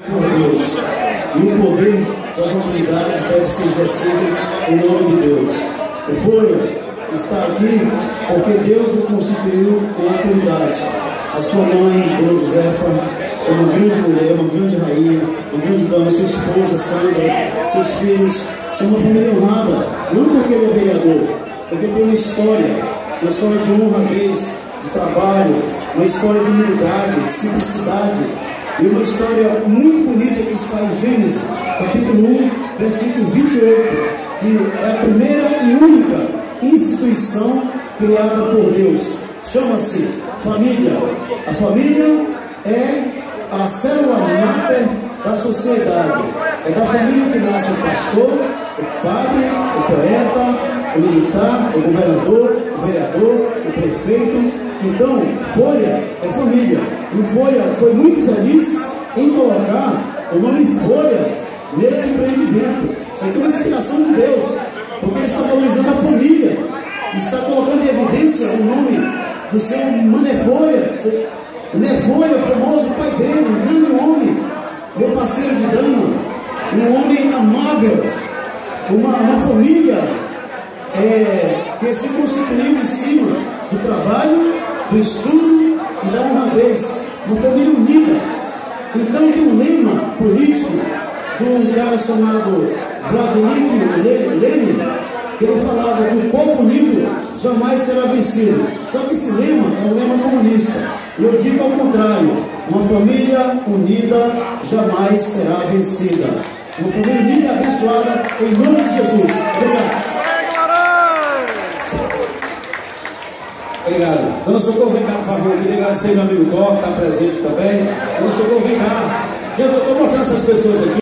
Por Deus. E o poder das autoridades deve ser exercido em nome de Deus. O Folha está aqui porque Deus o constituiu com autoridade. A sua mãe, Dona Josefa, é uma grande mulher, uma grande rainha, uma grande dama, sua esposa, Sandra, seus filhos, são uma família honrada, não porque ele é vereador, porque tem uma história de honradez, de trabalho, uma história de humildade, de simplicidade, e uma história muito bonita que está em Gênesis, capítulo 1, versículo 28, que é a primeira e única instituição criada por Deus. Chama-se família. A família é a célula máter da sociedade. É da família que nasce o pastor, o padre, o poeta, o militar, o governador, o vereador, o prefeito. Então, Folha é família. E o Folha foi muito feliz em colocar o nome Folha nesse empreendimento. Isso aqui é uma inspiração de Deus, porque ele está valorizando a família, está colocando em evidência o nome do seu Mané Folha. Mané Folha, famoso pai dele, um grande homem, meu parceiro de dama, um homem amável, uma família que se constituiu em cima do trabalho, do estudo e da honradez, uma família unida. Então tem um lema político de um cara chamado Vladimir Lenin, que ele falava que o povo unido jamais será vencido. Só que esse lema é um lema comunista. E eu digo ao contrário: uma família unida jamais será vencida. Uma família unida e abençoada em nome de Jesus. Obrigado. Obrigado. Dona Socorro, vem cá, por favor. Eu queria agradecer meu amigo Tó, que está presente também. Dona Socorro, vem cá. Eu estou mostrando essas pessoas aqui.